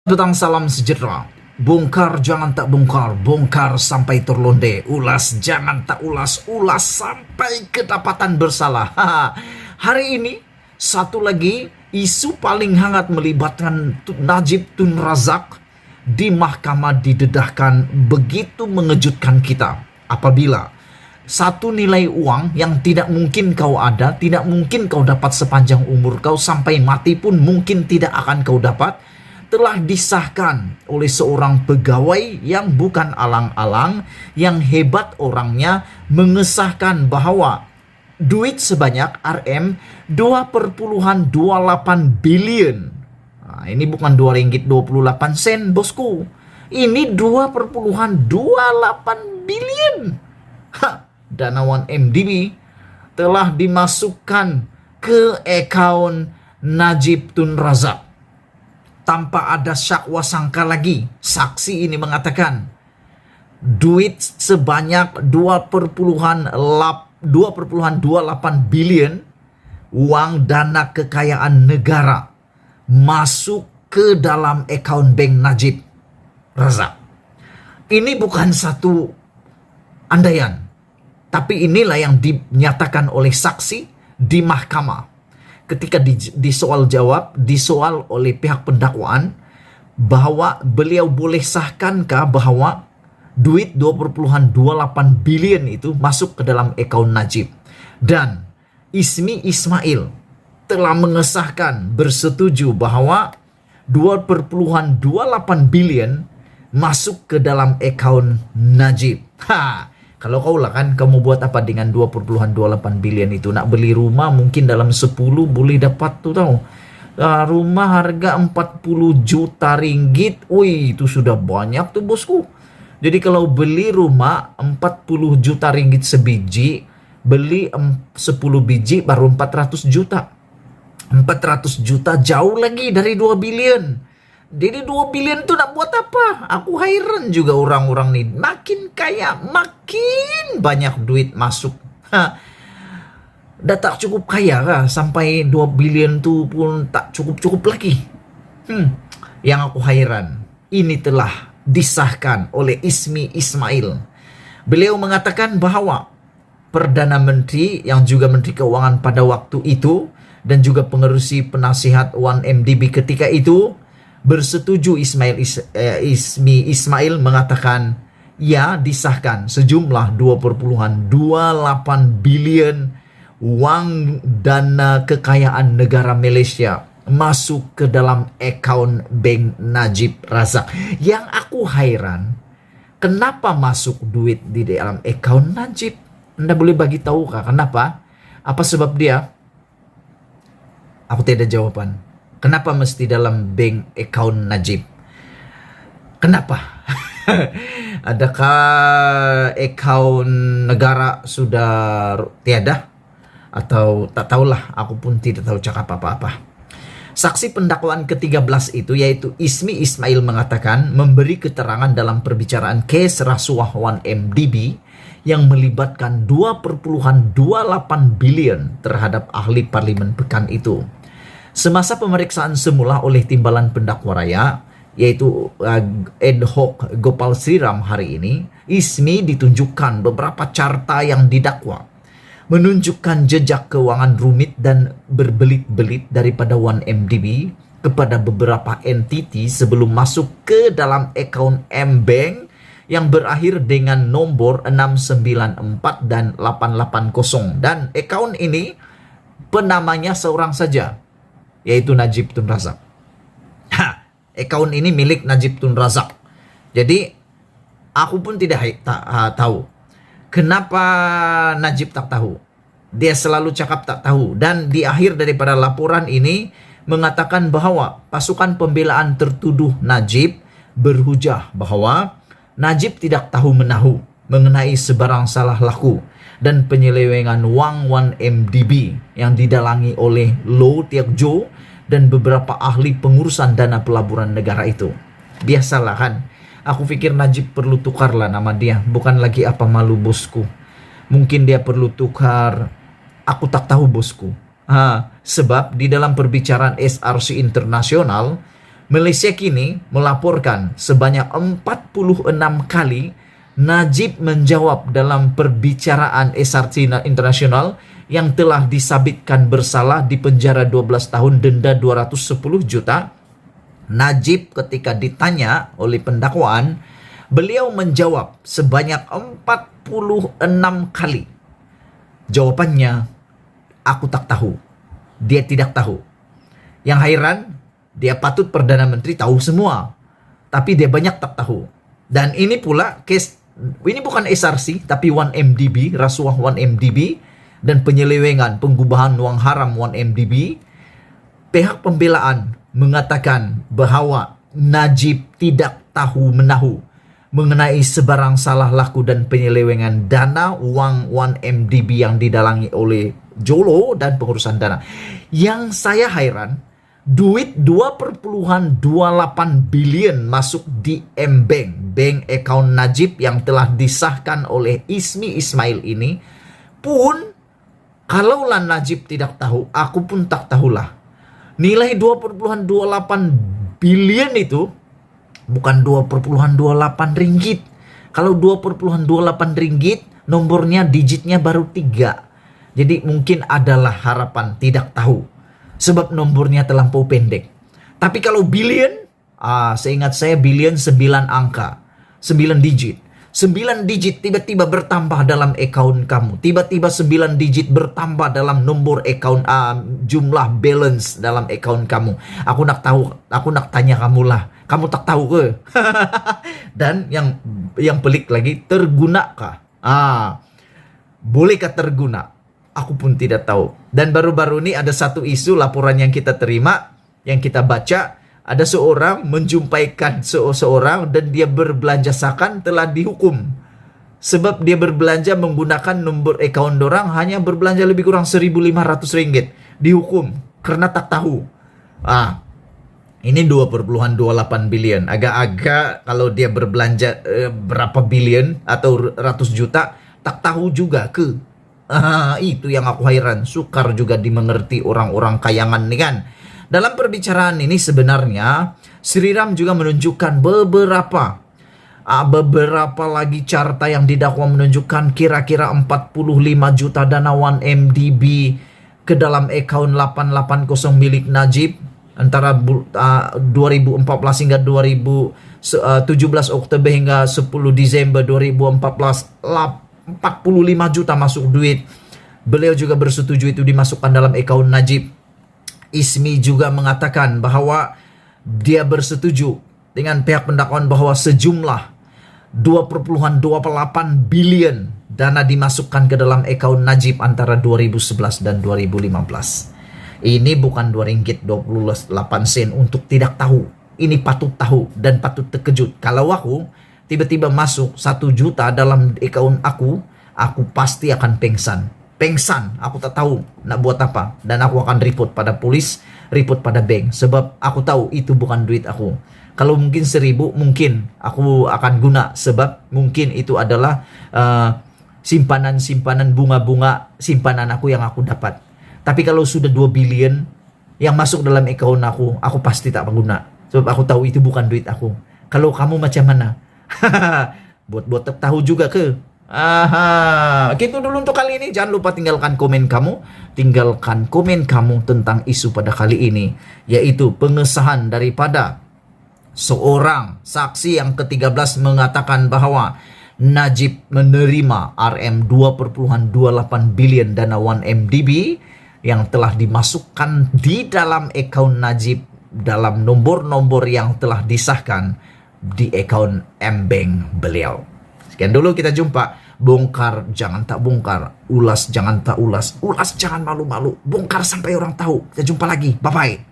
Datang salam sejahtera. Bongkar jangan tak bongkar, bongkar sampai terlonde, ulas jangan tak ulas, ulas sampai kedapatan bersalah. Hari ini satu lagi isu paling hangat melibatkan Najib Tun Razak di mahkamah didedahkan begitu mengejutkan kita. Apabila satu nilai uang yang tidak mungkin kau ada, tidak mungkin kau dapat sepanjang umur kau, sampai mati pun mungkin tidak akan kau dapat, telah disahkan oleh seorang pegawai yang bukan alang-alang, yang hebat orangnya, mengesahkan bahwa duit sebanyak RM 2,28 bilion. Nah, ini bukan 2 ringgit 28 sen, bosku. Ini 2,28 bilion. Dana 1MDB telah dimasukkan ke akaun Najib Tun Razak tanpa ada syakwa sangka lagi. Saksi ini mengatakan duit sebanyak 2,28 bilion uang dana kekayaan negara masuk ke dalam akaun bank Najib Razak. Ini bukan satu andaian, tapi inilah yang dinyatakan oleh saksi di mahkamah. Ketika disoal oleh pihak pendakwaan bahwa beliau boleh sahkankah bahwa duit 2,28 bilion itu masuk ke dalam akaun Najib. Dan Ismi Ismail telah mengesahkan, bersetuju bahwa 2,28 bilion masuk ke dalam akaun Najib. Kalau kau lah kan, kamu buat apa dengan 2,28 bilion itu? Nak beli rumah mungkin dalam 10 boleh dapat tuh tahu. Rumah harga 40 juta ringgit. Wih, itu sudah banyak tuh bosku. Jadi kalau beli rumah 40 juta ringgit sebiji, beli 10 biji baru 400 juta. 400 juta jauh lagi dari 2 bilion. Jadi 2 bilion itu nak buat apa? Aku heran juga orang-orang nih. Makin kaya, makin banyak duit masuk. Dah tak cukup kaya kah? Sampai 2 bilion itu pun tak cukup-cukup lagi. Yang aku heran, ini telah disahkan oleh Ismi Ismail. Beliau mengatakan bahwa Perdana Menteri yang juga Menteri Keuangan pada waktu itu dan juga pengerusi penasihat 1MDB ketika itu bersetuju. Ismi Ismail mengatakan ya, disahkan sejumlah 2,28 bilion uang dana kekayaan negara Malaysia masuk ke dalam akaun bank Najib Razak. Yang aku heran, kenapa masuk duit di dalam akaun Najib? Anda boleh bagi tahu kah kenapa? Apa sebab dia? Aku tidak ada jawaban. Kenapa mesti dalam bank account Najib? Kenapa? Adakah account negara sudah tiada? Atau tak tahulah, aku pun tidak tahu cakap apa-apa. Saksi pendakwaan ke-13 itu, yaitu Ismi Ismail, mengatakan memberi keterangan dalam perbicaraan kes rasuah 1MDB yang melibatkan 2,28 bilion terhadap ahli parlimen pekan itu. Semasa pemeriksaan semula oleh Timbalan Pendakwa Raya, yaitu ad hoc Gopal Sriram hari ini, Ismi ditunjukkan beberapa carta yang didakwa, menunjukkan jejak keuangan rumit dan berbelit-belit daripada 1MDB kepada beberapa entiti sebelum masuk ke dalam akaun M-Bank yang berakhir dengan nomor 694 dan 880. Dan akaun ini penamanya seorang saja, yaitu Najib Tun Razak. Akaun ini milik Najib Tun Razak. Jadi aku pun tidak tahu kenapa Najib tak tahu. Dia selalu cakap tak tahu. Dan di akhir daripada laporan ini mengatakan bahwa pasukan pembelaan tertuduh Najib berhujah bahwa Najib tidak tahu menahu mengenai sebarang salah laku dan penyelewengan wang 1MDB yang didalangi oleh Low Tiak Jo dan beberapa ahli pengurusan dana pelaburan negara itu. Biasalah kan, aku pikir Najib perlu tukarlah nama dia, bukan lagi apa malu bosku. Mungkin dia perlu tukar aku tak tahu bosku. Sebab di dalam perbicaraan SRC internasional Malaysia kini melaporkan sebanyak 46 kali Najib menjawab dalam perbicaraan SRC internasional yang telah disabitkan bersalah di penjara 12 tahun denda 210 juta. Najib ketika ditanya oleh pendakwaan, beliau menjawab sebanyak 46 kali. Jawabannya, aku tak tahu. Dia tidak tahu. Yang heran, dia patut Perdana Menteri tahu semua. Tapi dia banyak tak tahu. Dan ini pula case, ini bukan SRC, tapi 1MDB, rasuah 1MDB, dan penyelewengan pengubahan wang haram 1MDB. Pihak pembelaan mengatakan bahwa Najib tidak tahu menahu mengenai sebarang salah laku dan penyelewengan dana wang 1MDB yang didalangi oleh Jolo dan pengurusan dana. Yang saya heran, duit 2,28 bilion masuk di M-Bank, bank account Najib yang telah disahkan oleh Ismi Ismail ini pun, kalaulah Najib tidak tahu, aku pun tak tahulah. Nilai 2,28 bilion itu bukan 2,28 ringgit. Kalau 2,28 ringgit, nomornya, digitnya baru 3. Jadi mungkin adalah harapan tidak tahu. Sebab nomornya terlampau pendek. Tapi kalau billion, seingat saya billion 9 angka. 9 digit. 9 digit tiba-tiba bertambah dalam account kamu. Tiba-tiba 9 digit bertambah dalam nomor account, jumlah balance dalam account kamu. Aku nak tahu, aku nak tanya kamu lah. Kamu tak tahu ke? Dan yang pelik lagi, tergunakah? Bolehkah terguna? Aku pun tidak tahu. Dan baru-baru ini ada satu isu laporan yang kita terima, yang kita baca, ada seorang menjumpaikan seorang dan dia berbelanjasakan telah dihukum. Sebab dia berbelanja menggunakan nombor akaun orang, hanya berbelanja lebih kurang 1.500 ringgit. Dihukum karena tak tahu. Ini 2,28 bilion. Agak-agak kalau dia berbelanja berapa bilion atau ratus juta, tak tahu juga ke? Itu yang aku heran. Sukar juga dimengerti orang-orang kayangan nih kan. Dalam perbicaraan ini sebenarnya Sri Ram juga menunjukkan beberapa lagi carta yang didakwa menunjukkan kira-kira 45 juta dana 1MDB ke dalam akaun 880 milik Najib antara 2014 hingga 2017 Oktober hingga 10 Desember 2014. 45 juta masuk duit. Beliau juga bersetuju itu dimasukkan dalam akaun Najib. Ismi juga mengatakan bahwa dia bersetuju dengan pihak pendakwaan bahwa sejumlah 2,28 bilion dana dimasukkan ke dalam akaun Najib antara 2011 dan 2015. Ini bukan 2 ringgit 28 sen untuk tidak tahu. Ini patut tahu dan patut terkejut. Kalau aku tiba-tiba masuk 1 juta dalam akaun aku pasti akan pengsan, aku tak tahu nak buat apa, dan aku akan report pada polis, report pada bank, sebab aku tahu itu bukan duit aku. Kalau mungkin 1.000 mungkin aku akan guna, sebab mungkin itu adalah simpanan bunga-bunga simpanan aku yang aku dapat. Tapi kalau sudah 2 bilion yang masuk dalam account aku pasti tak guna, sebab aku tahu itu bukan duit aku. Kalau kamu macam mana? Buat tahu juga ke? Gitu dulu untuk kali ini. Jangan lupa tinggalkan komen kamu. Tinggalkan komen kamu tentang isu pada kali ini, yaitu pengesahan daripada seorang saksi yang ke-13 mengatakan bahwa Najib menerima RM 2,28 bilion dana 1MDB yang telah dimasukkan di dalam akaun Najib dalam nomor-nomor yang telah disahkan di akaun M-Bank beliau. Sekian dulu, kita jumpa. Bongkar jangan tak bongkar, ulas jangan tak ulas, ulas jangan malu-malu, bongkar sampai orang tahu. Kita jumpa lagi, bye-bye.